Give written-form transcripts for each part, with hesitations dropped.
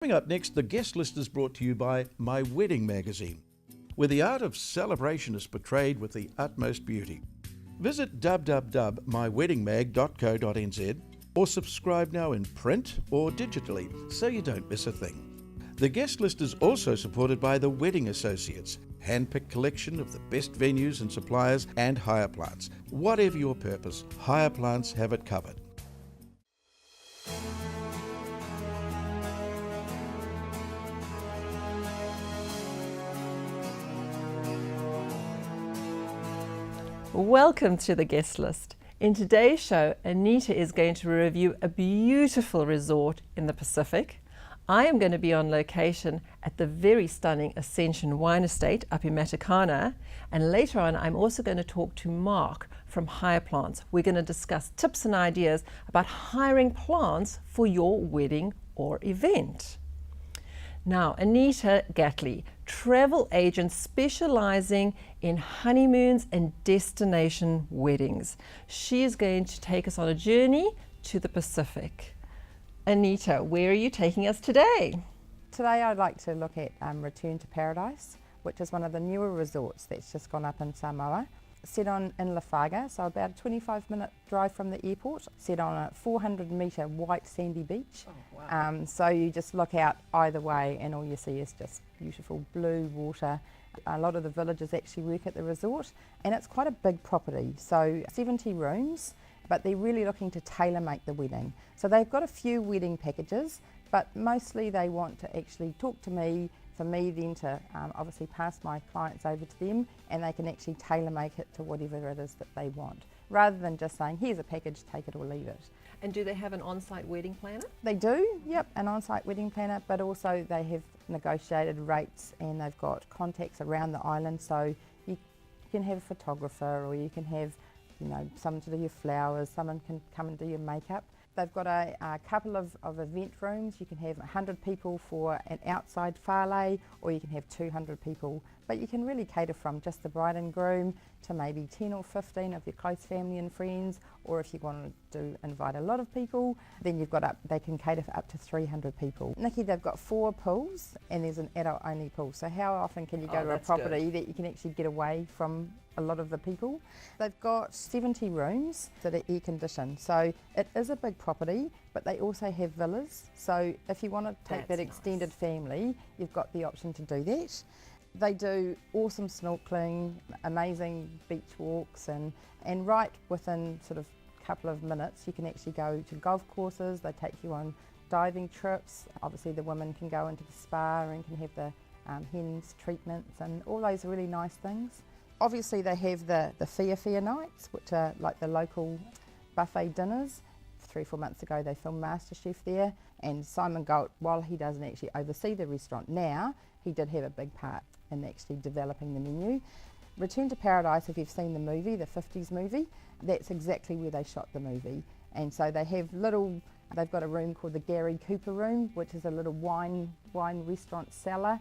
Coming up next, the guest list is brought to you by My Wedding Magazine, where the art of celebration is portrayed with the utmost beauty. Visit www.myweddingmag.co.nz or subscribe now in print or digitally so you don't miss a thing. The guest list is also supported by the Wedding Associates, hand-picked collection of the best venues and suppliers, and hire plants. Whatever your purpose, hire plants have it covered. Welcome to the guest list. In today's show, Anita is going to review a beautiful resort in the Pacific. I am going to be on location at the very stunning Ascension wine estate up in Matakana, and later on I'm also going to talk to Mark from Hire Plants. We're going to discuss tips and ideas about hiring plants for your wedding or event. Now, Anita Gatley, travel agent specializing in honeymoons and destination weddings. She is going to take us on a journey to the Pacific. Anita, where are you taking us today? Today I'd like to look at Return to Paradise, which is one of the newer resorts that's just gone up in Samoa. Set in Lafaga, so about a 25-minute drive from the airport, set on a 400-metre white sandy beach. Oh, wow. So you just look out either way and all you see is just beautiful blue water. A lot of the villagers actually work at the resort, and it's quite a big property, so 70 rooms, but they're really looking to tailor-make the wedding. So they've got a few wedding packages, but mostly they want to actually talk to me, for me then to obviously pass my clients over to them, and they can actually tailor-make it to whatever it is that they want, rather than just saying, here's a package, take it or leave it. And do they have an on-site wedding planner? They do, yep, an on-site wedding planner, but also they have negotiated rates and they've got contacts around the island, so you can have a photographer, or you can have, you know, someone to do your flowers, someone can come and do your makeup. They've got a couple of event rooms. You can have 100 people for an outside fale, or you can have 200 people. But you can really cater from just the bride and groom to maybe 10 or 15 of your close family and friends, or if you want to invite a lot of people, then they can cater for up to 300 people. Nikki, they've got 4 pools and there's an adult only pool. So how often can you go to a property that you can actually get away from a lot of the people? They've got 70 rooms that are air conditioned. So it is a big property, but they also have villas. So if you want to take that extended family, you've got the option to do that. They do awesome snorkeling, amazing beach walks, and right within sort of a couple of minutes you can actually go to golf courses. They take you on diving trips. Obviously the women can go into the spa and can have the hens treatments and all those really nice things. Obviously they have the Fia nights, which are like the local buffet dinners. 3 or 4 months ago they filmed MasterChef there, and Simon Galt, while he doesn't actually oversee the restaurant now, he did have a big part in actually developing the menu. Return to Paradise, if you've seen the movie, the 50s movie, that's exactly where they shot the movie. And so they have they've got a room called the Gary Cooper room, which is a little wine restaurant cellar.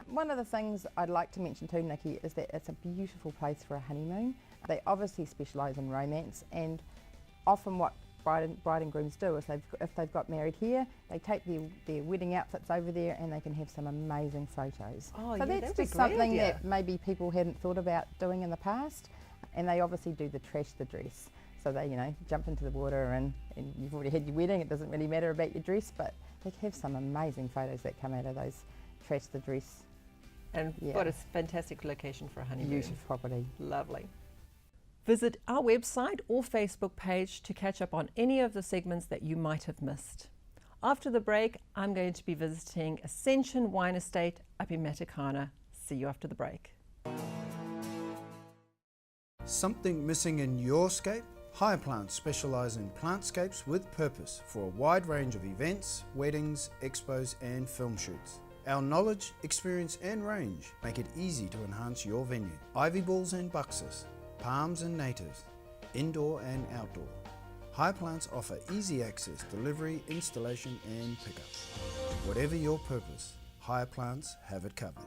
One of the things I'd like to mention too, Nikki, is that it's a beautiful place for a honeymoon. They obviously specialise in romance, and often what bride and grooms do is if they've got married here, they take their wedding outfits over there and they can have some amazing photos. Oh, so yeah, that's that'd just be a great something idea. that maybe people hadn't thought about doing in the past. And they obviously do the trash the dress. So they, jump into the water and you've already had your wedding, it doesn't really matter about your dress, but they have some amazing photos that come out of those trash the dress. And what a fantastic location for a honeymoon. Beautiful property. Lovely. Visit our website or Facebook page to catch up on any of the segments that you might have missed. After the break, I'm going to be visiting Ascension Wine Estate up in Matakana. See you after the break. Something missing in your scape? Hire Plants specialise in plantscapes with purpose for a wide range of events, weddings, expos and film shoots. Our knowledge, experience and range make it easy to enhance your venue. Ivy balls and buxus, palms and natives, indoor and outdoor. Hire Plants offer easy access, delivery, installation and pickup. Whatever your purpose, Hire Plants have it covered.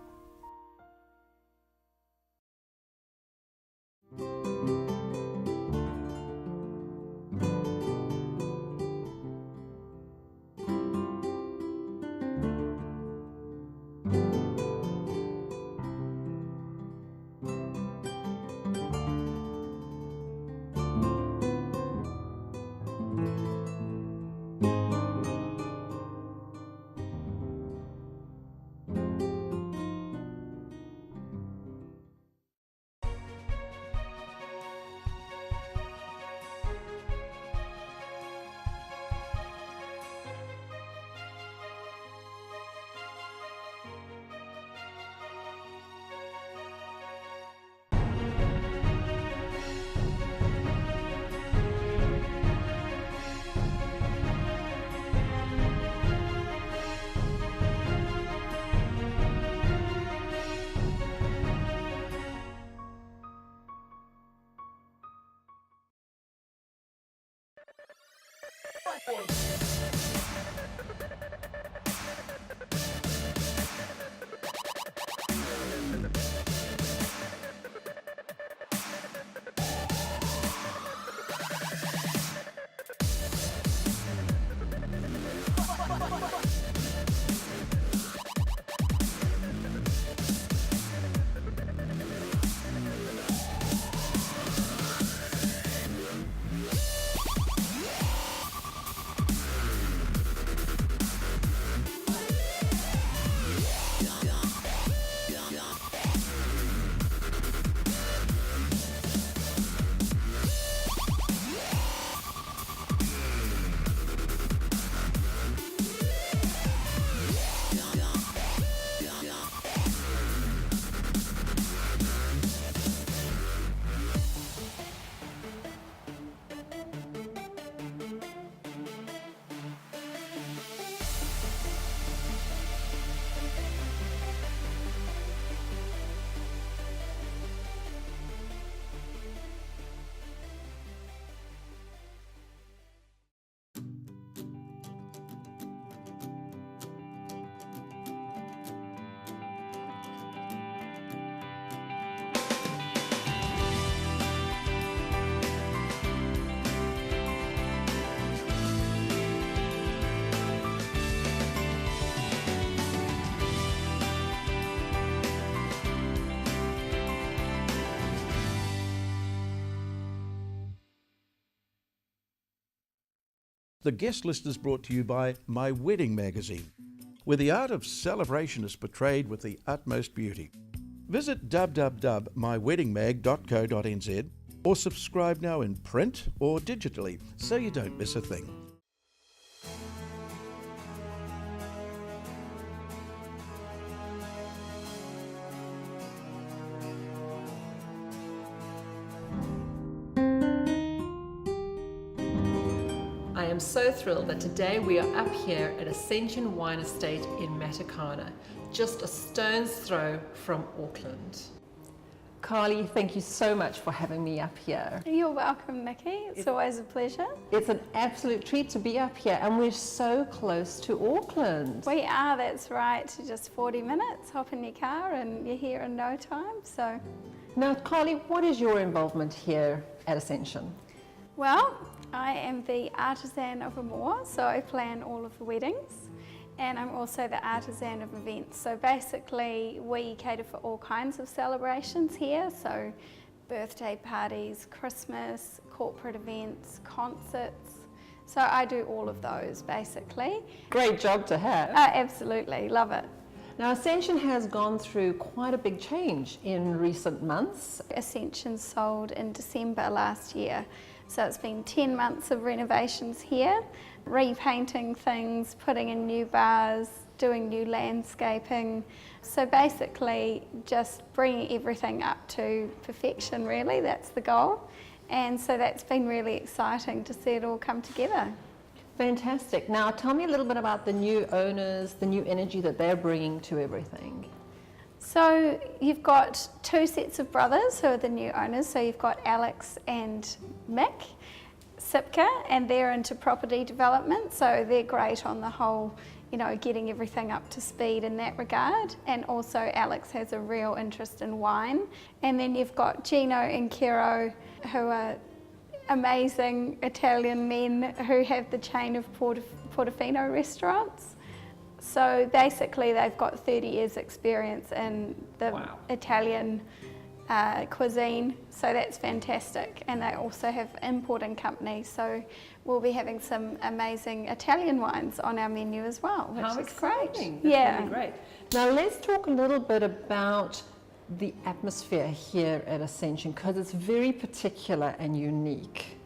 The guest list is brought to you by My Wedding Magazine, where the art of celebration is portrayed with the utmost beauty. Visit www.myweddingmag.co.nz or subscribe now in print or digitally so you don't miss a thing. I am so thrilled that today we are up here at Ascension Wine Estate in Matakana, just a stone's throw from Auckland. Carly, thank you so much for having me up here. You're welcome, Nikki. It's always a pleasure. It's an absolute treat to be up here, and we're so close to Auckland. We are, that's right. Just 40 minutes, hop in your car and you're here in no time. So, Now, Carly, what is your involvement here at Ascension? well, I am the artisan of Samoa, so I plan all of the weddings. And I'm also the artisan of events. So basically we cater for all kinds of celebrations here. So birthday parties, Christmas, corporate events, concerts. So I do all of those basically. Great job to have. Absolutely, love it. Now, Ascension has gone through quite a big change in recent months. Ascension sold in December last year. So it's been 10 months of renovations here, repainting things, putting in new bars, doing new landscaping. So basically just bringing everything up to perfection really, that's the goal. And so that's been really exciting to see it all come together. Fantastic. Now, tell me a little bit about the new owners, the new energy that they're bringing to everything. So you've got two sets of brothers who are the new owners. So you've got Alex and Mick Sipka, and they're into property development. So they're great on the whole, you know, getting everything up to speed in that regard. And also Alex has a real interest in wine. And then you've got Gino and Kero, who are amazing Italian men who have the chain of Portofino restaurants. So basically they've got 30 years experience in the Italian cuisine, so that's fantastic. And they also have importing companies, so we'll be having some amazing Italian wines on our menu as well, which How is exciting. great. That's really great. Now let's talk a little bit about the atmosphere here at Ascension, because it's very particular and unique.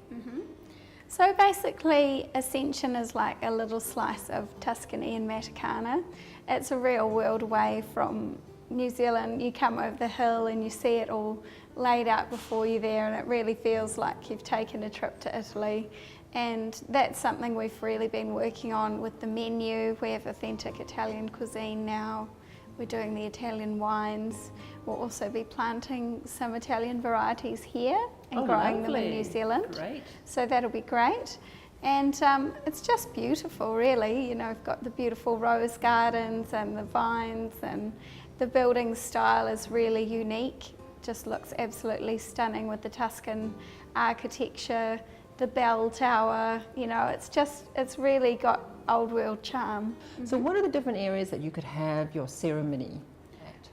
So basically Ascension is like a little slice of Tuscany and Matakana. It's a real world away from New Zealand. You come over the hill and you see it all laid out before you there, and it really feels like you've taken a trip to Italy. And that's something we've really been working on with the menu. We have authentic Italian cuisine now. We're doing the Italian wines. We'll also be planting some Italian varieties here and growing them in New Zealand. Great. So that'll be great. And it's just beautiful, really. You know, we've got the beautiful rose gardens and the vines, and the building style is really unique. Just looks absolutely stunning with the Tuscan architecture, the bell tower. You know, it's really got old world charm. So what are the different areas that you could have your ceremony at?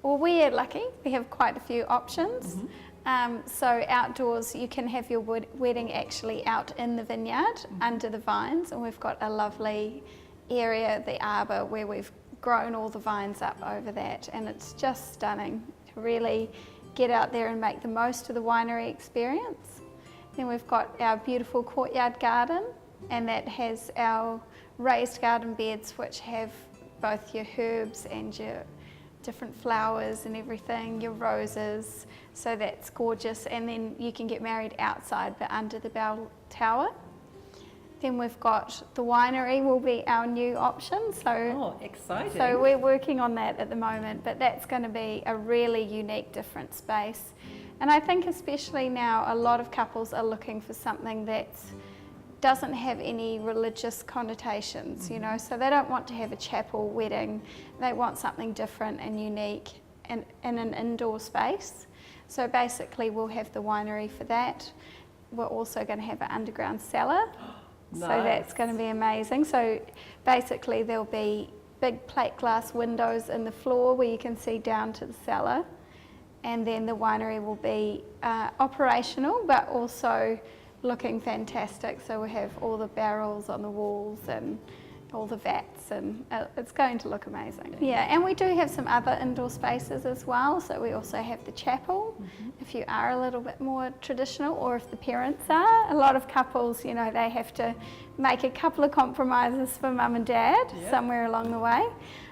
Well, we're lucky. We have quite a few options. So outdoors, you can have your wedding actually out in the vineyard under the vines, and we've got a lovely area, the arbour, where we've grown all the vines up over that, and it's just stunning to really get out there and make the most of the winery experience. Then we've got our beautiful courtyard garden, and that has our raised garden beds which have both your herbs and your different flowers and everything, your roses, so that's gorgeous. And then you can get married outside but under the bell tower. Then we've got the winery will be our new option. Oh, exciting. So we're working on that at the moment, but that's going to be a really unique, different space. And I think especially now a lot of couples are looking for something that doesn't have any religious connotations, you know, so they don't want to have a chapel wedding. They want something different and unique and in an indoor space. So basically we'll have the winery for that. We're also going to have an underground cellar. Nice. So that's going to be amazing. So basically there'll be big plate glass windows in the floor where you can see down to the cellar, and then the winery will be operational but also looking fantastic. So we have all the barrels on the walls and all the vats, and it's going to look amazing. Yeah, and we do have some other indoor spaces as well. So we also have the chapel, if you are a little bit more traditional, or if the parents are. A lot of couples, you know, they have to make a couple of compromises for mum and dad somewhere along the way.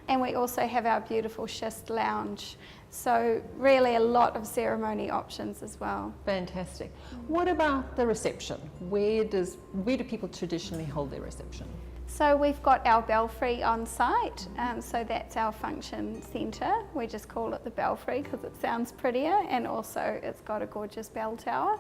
And we also have our beautiful schist lounge. So really a lot of ceremony options as well. Fantastic. What about the reception? Where do people traditionally hold their reception? So we've got our belfry on site, so that's our function centre. We just call it the belfry because it sounds prettier, and also it's got a gorgeous bell tower.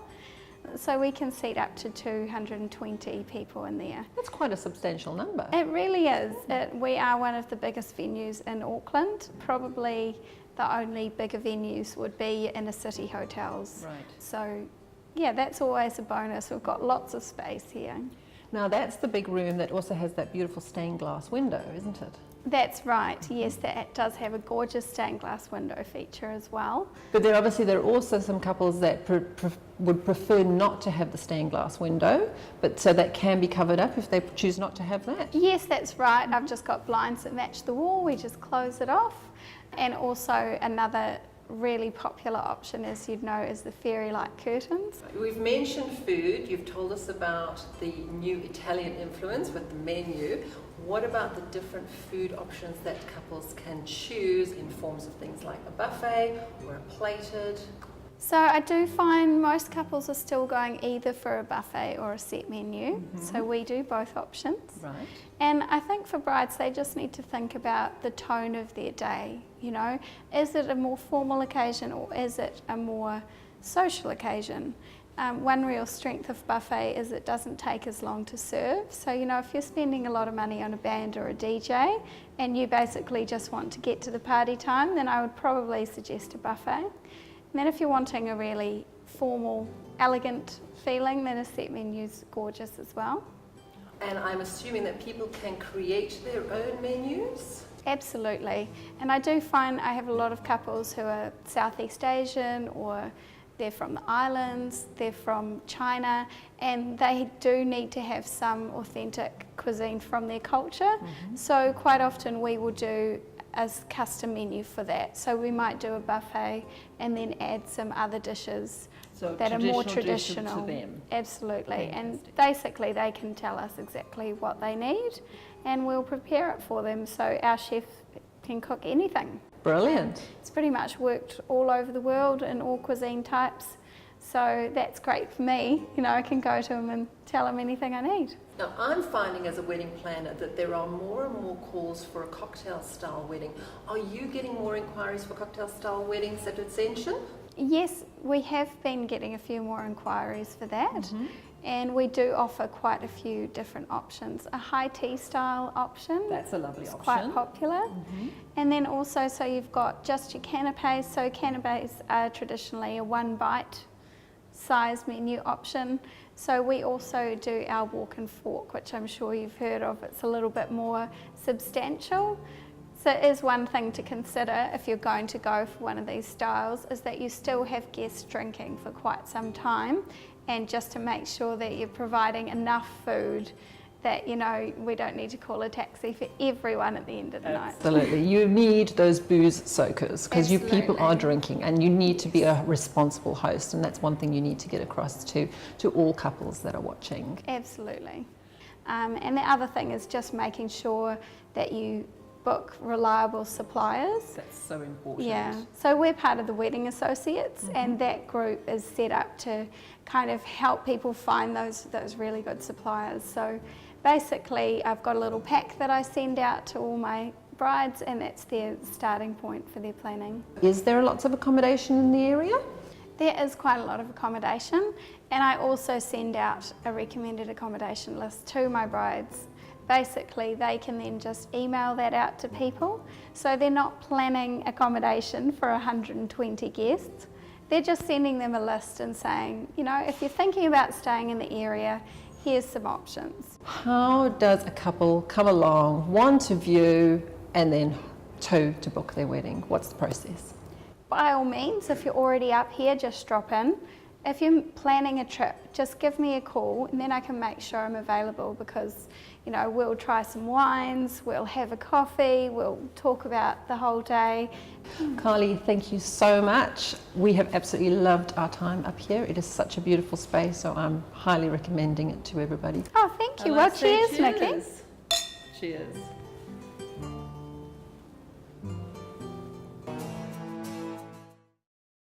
So we can seat up to 220 people in there. That's quite a substantial number. It really is. We are one of the biggest venues in Auckland. Probably the only bigger venues would be inner city hotels. Right. So yeah, that's always a bonus. We've got lots of space here. Now that's the big room that also has that beautiful stained glass window, isn't it? That's right, yes, that does have a gorgeous stained glass window feature as well. But there are also some couples that would prefer not to have the stained glass window, but so that can be covered up if they choose not to have that. Yes, that's right. I've just got blinds that match the wall. We just close it off. And also another really popular option, as you'd know, is the fairy-like curtains. We've mentioned food. You've told us about the new Italian influence with the menu. What about the different food options that couples can choose in forms of things like a buffet or a plated? So I do find most couples are still going either for a buffet or a set menu. So we do both options. Right. And I think for brides, they just need to think about the tone of their day. You know, is it a more formal occasion or is it a more social occasion? One real strength of buffet is it doesn't take as long to serve. So, you know, if you're spending a lot of money on a band or a DJ and you basically just want to get to the party time, then I would probably suggest a buffet. And then if you're wanting a really formal, elegant feeling, then a set menu's gorgeous as well. And I'm assuming that people can create their own menus? Absolutely. And I do find I have a lot of couples who are Southeast Asian, or they're from the islands, they're from China, and they do need to have some authentic cuisine from their culture. So quite often we will do a custom menu for that. So we might do a buffet and then add some other dishes that are more traditional. To them. Absolutely. Fantastic. And basically they can tell us exactly what they need and we'll prepare it for them. So our chef can cook anything. Brilliant. It's pretty much worked all over the world in all cuisine types. So that's great for me. You know, I can go to them and tell them anything I need. Now, I'm finding as a wedding planner that there are more and more calls for a cocktail-style wedding. Are you getting more inquiries for cocktail-style weddings at Ascension? Yes, we have been getting a few more inquiries for that. And we do offer quite a few different options. A high tea style option. That's a lovely It's option. quite popular. And then also, so you've got just your canapes. So canapes are traditionally a 1 bite size menu option. So we also do our walk and fork, which I'm sure you've heard of. It's a little bit more substantial. So it is one thing to consider if you're going to go for one of these styles, is that you still have guests drinking for quite some time, and just to make sure that you're providing enough food that, you know, we don't need to call a taxi for everyone at the end of the night. Absolutely. You need those booze soakers because you people are Absolutely. drinking, and you need to be a responsible host, and that's one thing you need to get across to all couples that are watching. Absolutely. And the other thing is just making sure that you book reliable suppliers. That's so important. Yeah, so we're part of the Wedding Associates, and that group is set up to kind of help people find those really good suppliers. So basically, I've got a little pack that I send out to all my brides, and that's their starting point for their planning. Is there lots of accommodation in the area? There is quite a lot of accommodation, and I also send out a recommended accommodation list to my brides. Basically, they can then just email that out to people. So they're not planning accommodation for 120 guests. They're just sending them a list and saying, you know, if you're thinking about staying in the area, here's some options. How does a couple come along, one to view, and then two to book their wedding? What's the process? By all means, if you're already up here, just drop in. If you're planning a trip, just give me a call, and then I can make sure I'm available, because, you know, we'll try some wines, we'll have a coffee, we'll talk about the whole day. Kylie, thank you so much. We have absolutely loved our time up here. It is such a beautiful space, so I'm highly recommending it to everybody. Oh, thank you. Well, cheers, Nikki. Cheers.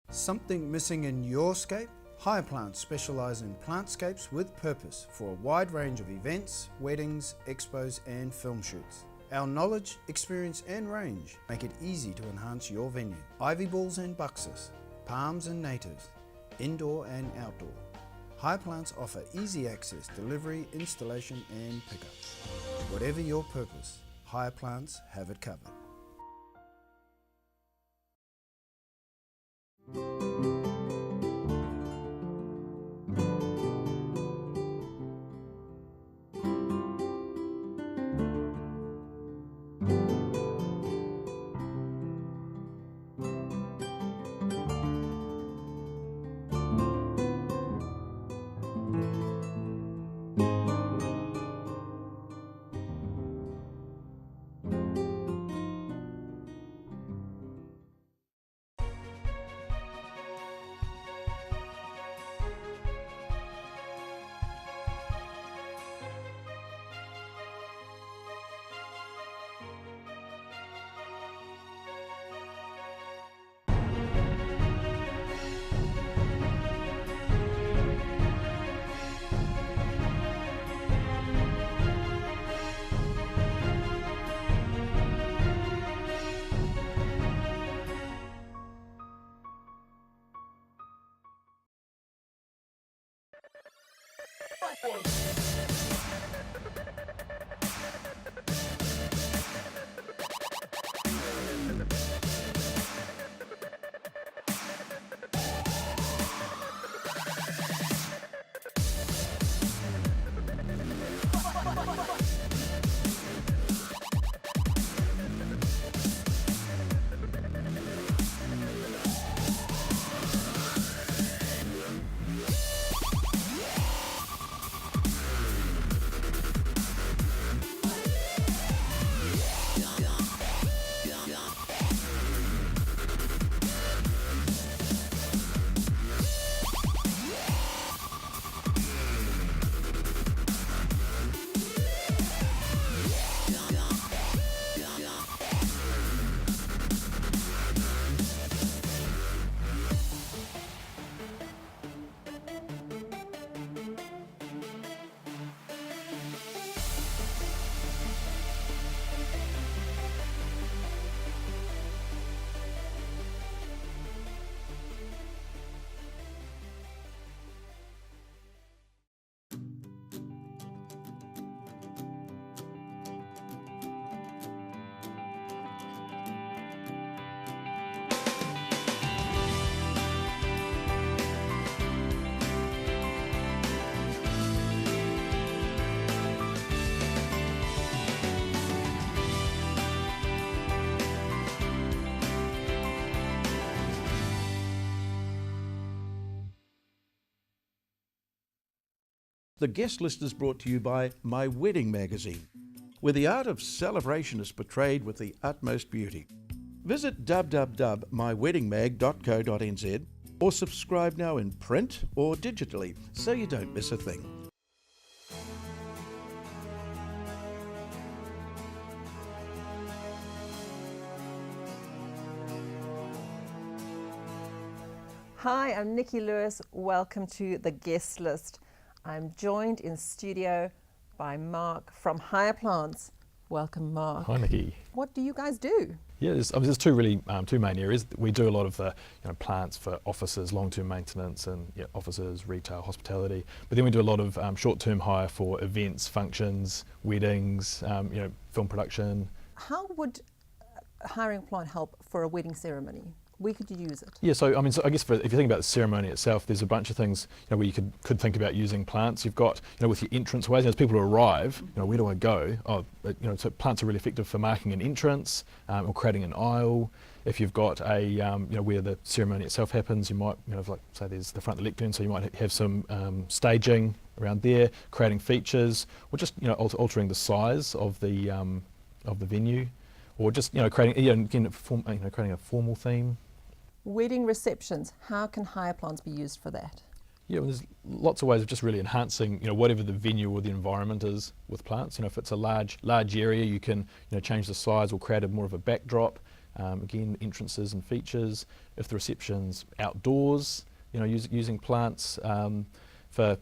Something missing in your scape? Hire Plants specialise in plantscapes with purpose for a wide range of events, weddings, expos and film shoots. Our knowledge, experience and range make it easy to enhance your venue. Ivy balls and buxus, palms and natives, indoor and outdoor. Hire Plants offer easy access, delivery, installation and pickup. Whatever your purpose, Hire Plants have it covered. The guest list is brought to you by My Wedding Magazine, where the art of celebration is portrayed with the utmost beauty. Visit www.myweddingmag.co.nz or subscribe now in print or digitally so you don't miss a thing. Hi, I'm Nikki Lewis. Welcome to the guest list. I'm joined in studio by Mark from Higher Plants. Welcome, Mark. Hi, Nikki. What do you guys do? Yeah, there's two main areas. We do a lot of the plants for offices, long-term maintenance, and offices, retail, hospitality. But then we do a lot of short-term hire for events, functions, weddings, film production. How would hiring a plant help for a wedding ceremony? Where could you use it? Yeah, so I guess if you think about the ceremony itself, there's a bunch of things where you could think about using plants. You've got with your entrance ways, as people arrive, where do I go? So plants are really effective for marking an entrance or creating an aisle. If you've got a where the ceremony itself happens, you might like say there's the front of the lectern, so you might have some staging around there, creating features, or just altering the size of the venue, or just creating creating a formal theme. Wedding receptions, how can higher plants be used for that? Yeah, well, there's lots of ways of just really enhancing, whatever the venue or the environment is with plants. If it's a large area, you can, change the size or create more of a backdrop. Again, entrances and features. If the reception's outdoors, using plants for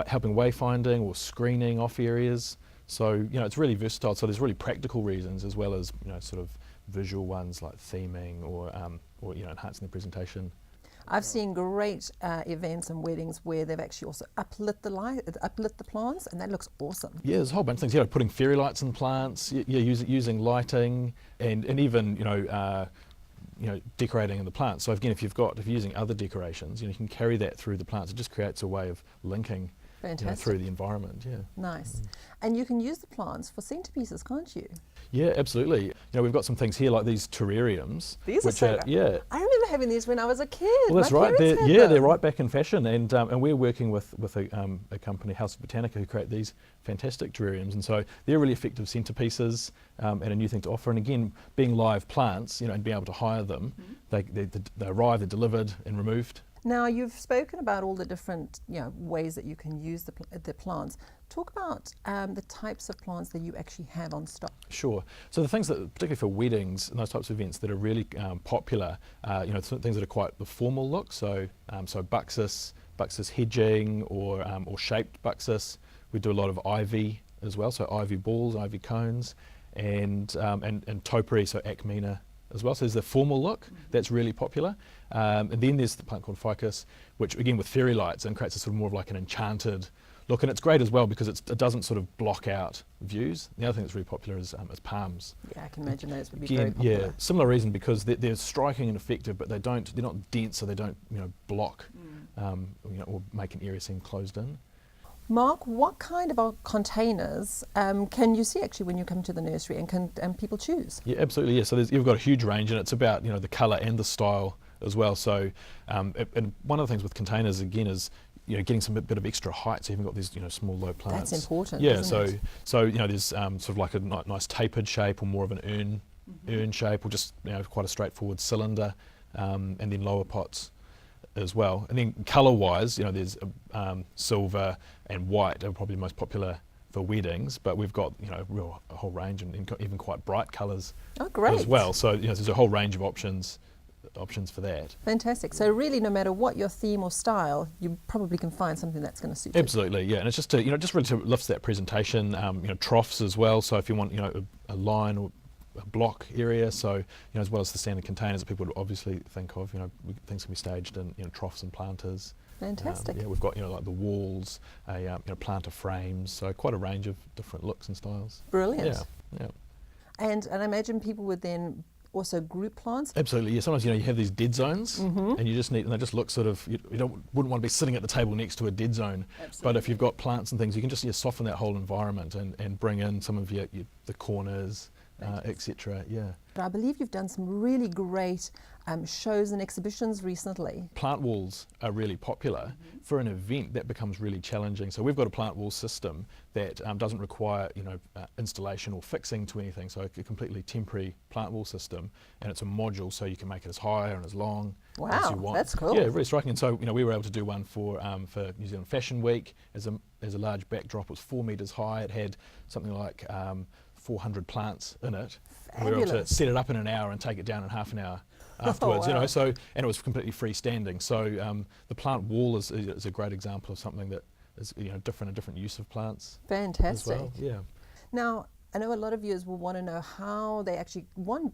helping wayfinding or screening off areas. So, it's really versatile. So there's really practical reasons as well as, sort of visual ones like theming or enhancing the presentation. I've seen great events and weddings where they've actually also uplit the plants, and that looks awesome. Yeah, there's a whole bunch of things. Putting fairy lights in plants, using lighting, and even decorating in the plants. So again, if you're using other decorations, you can carry that through the plants. It just creates a way of linking. Through the environment, yeah. Nice. And you can use the plants for centerpieces, can't you? Yeah, absolutely. We've got some things here like these terrariums. These are so yeah. I remember having these when I was a kid. Well, that's right. They're right back in fashion, and we're working with a company, House of Botanica, who create these fantastic terrariums, and so they're really effective centerpieces and a new thing to offer. And again, being live plants, and being able to hire them, they arrive, they're delivered and removed. Now, you've spoken about all the different ways that you can use the plants. Talk about the types of plants that you actually have on stock. Sure. So the things that, particularly for weddings and those types of events that are really popular, things that are quite the formal look. So buxus hedging or shaped buxus. We do a lot of ivy as well. So ivy balls, ivy cones, and topiary, so acmina as well. So there's the formal look that's really popular. And then there's the plant called ficus, which again with fairy lights and creates a sort of more of like an enchanted look. And it's great as well because it doesn't sort of block out views. The other thing that's really popular is palms. Yeah, I can imagine those would be very popular. Yeah, similar reason because they're striking and effective, but they're not dense, so they don't block or make an area seem closed in. Mark, what kind of containers can you see actually when you come to the nursery, and can people choose? Yeah, absolutely. Yeah, so you've got a huge range, and it's about the colour and the style as well. So, and one of the things with containers again is getting some bit of extra height. So you've got these small low plants. That's important. Yeah. Isn't it? So there's sort of like a nice tapered shape or more of an urn shape, or just quite a straightforward cylinder, and then lower pots as well. And then colour-wise, there's silver and white are probably the most popular for weddings, but we've got a whole range and even quite bright colours as well. So there's a whole range of options for that. Fantastic. So really, no matter what your theme or style, you probably can find something that's going to suit you. Absolutely, yeah. And it's just to just really to lift that presentation. Troughs as well. So if you want a line or a block area, so as well as the standard containers that people would obviously think of, things can be staged in troughs and planters. Fantastic. We've got like the walls, planter frames, so quite a range of different looks and styles. Brilliant. Yeah. And I imagine people would then also group plants. Absolutely, yeah. Sometimes you have these dead zones, and you just need, and they just look sort of. Wouldn't want to be sitting at the table next to a dead zone. Absolutely. But if you've got plants and things, you can just soften that whole environment and bring in some of the corners etc. Yeah. I believe you've done some really great shows and exhibitions recently. Plant walls are really popular. For an event that becomes really challenging. So we've got a plant wall system that doesn't require installation or fixing to anything, so a completely temporary plant wall system, and it's a module, so you can make it as high and as long as you want. That's cool. Yeah, really striking. And so we were able to do one for New Zealand Fashion Week as a large backdrop. It was 4 metres high. It had something like 400 plants in it. And we were able to set it up in an hour and take it down in half an hour afterwards. Oh, wow. And it was completely freestanding. So the plant wall is a great example of something that is a different use of plants. Fantastic. As well. Yeah. Now, I know a lot of viewers will want to know how they actually,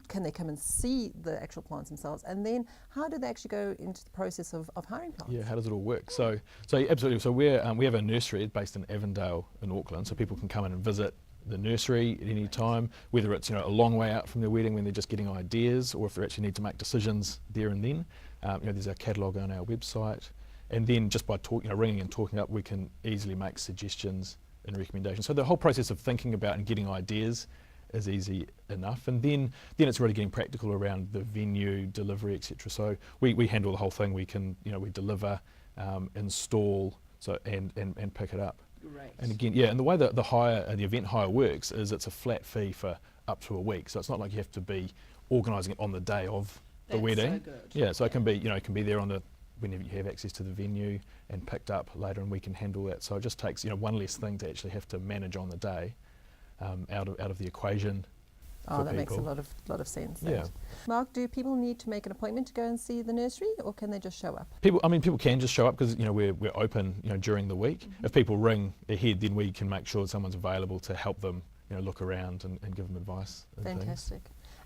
can they come and see the actual plants themselves, and then how do they actually go into the process of hiring plants? Yeah, how does it all work? So absolutely. So we have a nursery based in Avondale in Auckland, so people can come in and visit the nursery at any time, whether it's a long way out from their wedding when they're just getting ideas, or if they actually need to make decisions there and then. There's our catalogue on our website, and then just by ringing and talking up, we can easily make suggestions and recommendations. So the whole process of thinking about and getting ideas is easy enough, and then it's really getting practical around the venue, delivery, etc. So we handle the whole thing. We can we deliver, install, and pick it up. Great. And again, and the way that the event hire works is it's a flat fee for up to a week. So it's not like you have to be organising it on the day of the wedding. So good. Yeah, so it can be it can be there whenever you have access to the venue and picked up later, and we can handle that. So it just takes one less thing to actually have to manage on the day out of the equation. Oh, that makes a lot of sense. Yeah. Mark, do people need to make an appointment to go and see the nursery, or can they just show up? People can just show up because we're open during the week. Mm-hmm. If people ring ahead, then we can make sure someone's available to help them look around and give them advice. Fantastic.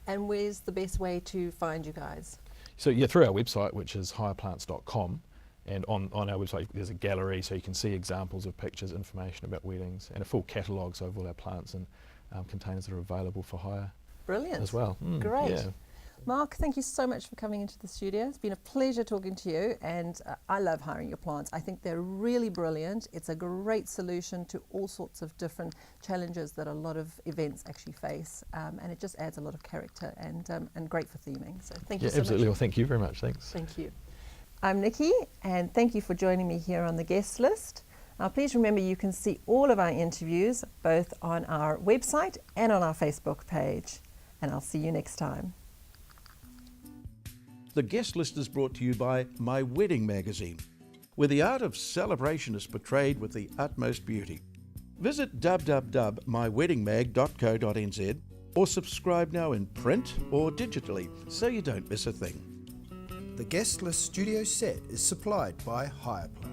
And where's the best way to find you guys? So through our website, which is hireplants.com, and on our website there's a gallery, so you can see examples of pictures, information about weddings, and a full catalogue of all our plants and containers that are available for hire. Brilliant. As well. Great. Yeah. Mark, thank you so much for coming into the studio. It's been a pleasure talking to you, and I love hiring your plants. I think they're really brilliant. It's a great solution to all sorts of different challenges that a lot of events actually face, and it just adds a lot of character and great for theming. So thank you so absolutely. much. Well, thank you very much. Thanks. Thank you. I'm Nikki, and thank you for joining me here on the guest list. Now, please remember you can see all of our interviews both on our website and on our Facebook page. And I'll see you next time. The guest list is brought to you by My Wedding Magazine, where the art of celebration is portrayed with the utmost beauty. Visit www.myweddingmag.co.nz or subscribe now in print or digitally so you don't miss a thing. The guest list studio set is supplied by Hire Plants.